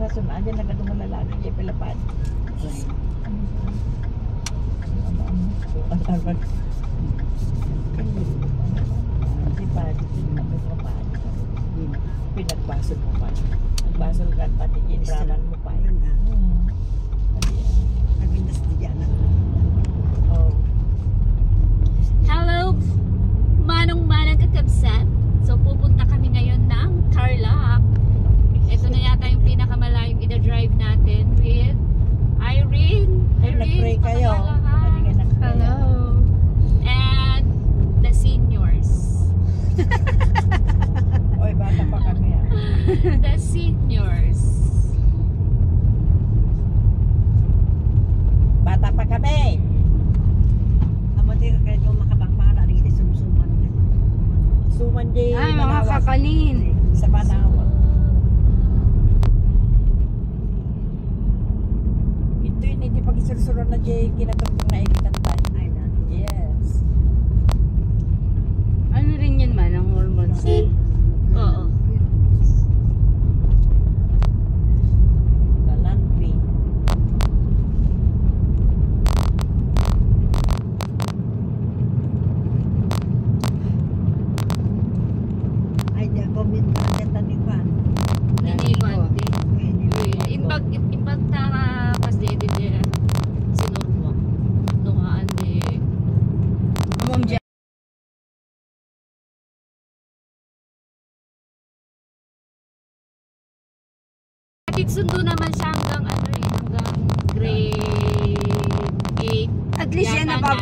rason aja na kadung lalaki kay pelapan. Di pa pinagbasol mo pa. Nagbasol ka pati kinralan mo pa. Hello, manong-manang kakabsat. So pupunta kami ngayon ng Tarlac. Ito na yata yung pinakamalayong ida-drive natin with Irene. Nag-pray kayo. Hello. And the seniors. Oy, bata pa kami ah. The seniors. Bata pa kami. Suman di ay, mga kakanin. Sa Manawag. Ito yun, hindi pag isursuran na di kinatugtong na ikinatay. Yes. Ano rin yun man, ang hormones? Oo. Talanpi. Impagtara pas di sinurwak. Nuhaan di. Amom dyan. Sundo naman siya hanggang hanggang grade 8. At least yan na pag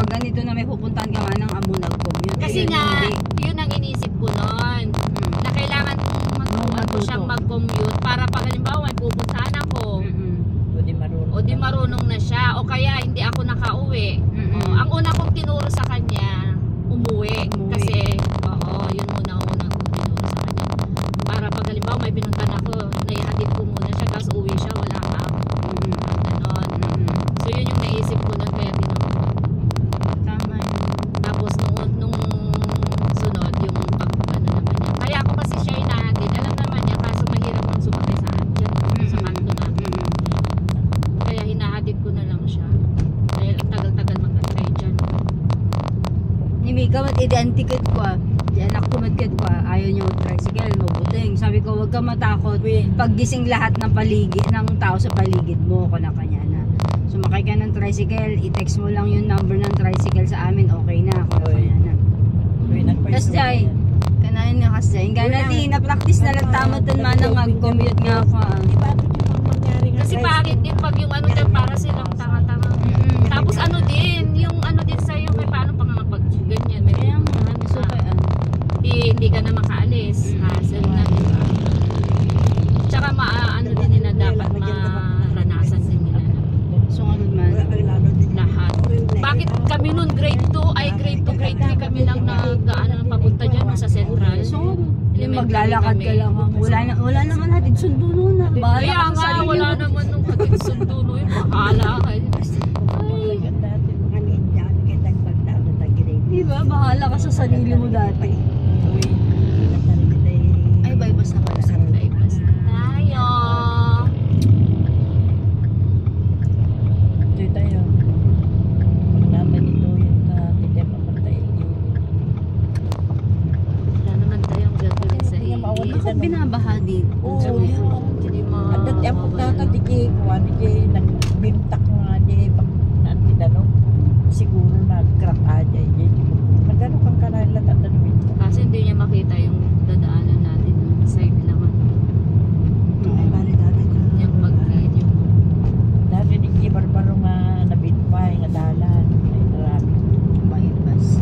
ganito na may pupuntahan ka nga ng Amunag commute. Kasi nga, yun ang inisip ko noon. Na kailangan ko siyang mag-commute para pag halimbawa may pupuntahan ako. O di marunong na siya. O kaya hindi ako nakauwi. Ang una kong tinuro sa kanya, umuwi. Kasi, yun muna ang unang kong tinuro sa kanya. Para pag halimbawa may pinuntahan ako, naihatid ko muna siya, tapos uwi siya, wala ka ako. Ganon. So yun yung naisip ko nun, kaya tinuro. Tama yun. Tapos nung sunod, yung pag-ano naman niya. Kaya ako kasi siya inahatid. Alam naman niya, kaso mahirap nang sumakay sa akin. Sa kanto na. Kaya hinahatid ko na lang siya. Dahil ang tagal-tagal mag-try dyan. Ni Mika, mat-identikit ko ah. Di anak ko madkit ko ah. Ayaw niyo tricycle, mabuting. Sabi ko, huwag ka matakot. Paggising lahat ng paligid, ng tao sa paligid mo, ko na kanya na. Sumakay ka ng tricycle, i-text mo lang yung number ng tricycle sa amin, okay na. Ko na kanya na. Tapos Jai, kanahin nga kasi Jai. Hingga natin, na-practice na lang tama dun man ang mag-commute nga ako ah. Kasi pangit din pag yung ano dyan, para silang tanga-tanga. Tapos ano din, yung ano din sa'yo, kay paano pa nga pag ganyan. May Kaya mga so kaya hindi ka na makaalis. Hassle na, diba? Tsaka ano din nila dapat maranasan din nila. sunod man. Lahat. Bakit kami nun grade 2, ay grade 2, grade 3 kami lang nag-ano papunta dyan sa Central. So, maglalakad ka lang. Wala naman hatid sundo nun ah. Kaya nga, wala naman nung hatid sundo nun. Bahala ka. Diba? Bahala ka sa sarili mo dati. Ay, bypass na pala. Bypass na tayo. Ito tayo. Naman ito yung titip papantay. Wala naman tayong gagawin sa iyo. Ako binabaha din. Oo, at dati ang pagkata di kay kuwan, di kay nagbimtak nga di pag naantidano. Siguro nag-crack aja. Magano kang kalalat at namin. Kasi hindi niya makita yung dadaanan natin ng side naman. Ay, bali dati ka. Yung pag-guide yung Dati di kay barbaro nga nabitpay nga dalan. Ay, marami. Bypass.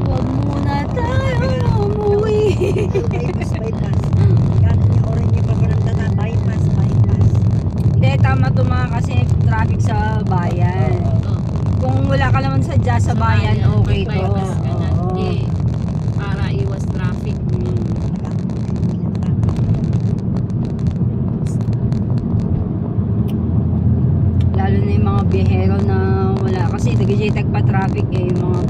Huwag muna tayo umuwi. Hindi, tama to mga kasi traffic sa bayan. Kung wala ka naman sadya sa bayan, okay to. bypass ka na. Oo. Para iwas traffic. Lalo na yung mga biyahero na wala kasi nag-jetag pa traffic eh, yung mga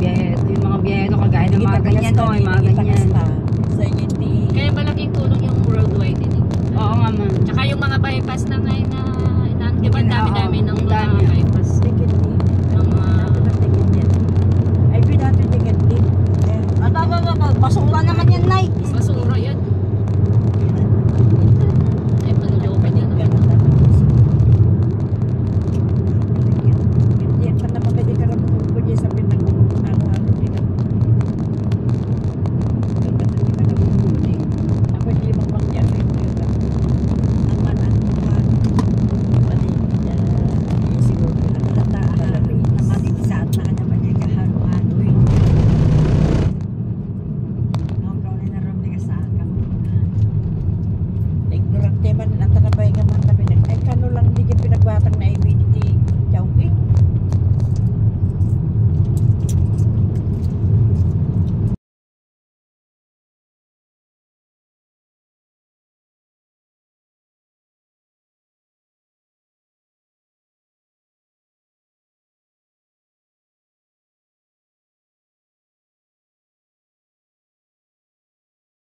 biyahero kagaya ng mga ganyan to, yung mga ganyan. Sa inyo hindi. Kaya malaking tulong yung worldwide bypass na ngayon na di ba Sige na, dami-dami oo. ng Ang mga dami. bypass. Ticket din. Ng mga... Ticket yan. Ay, pinati ticket din. At baba, pasok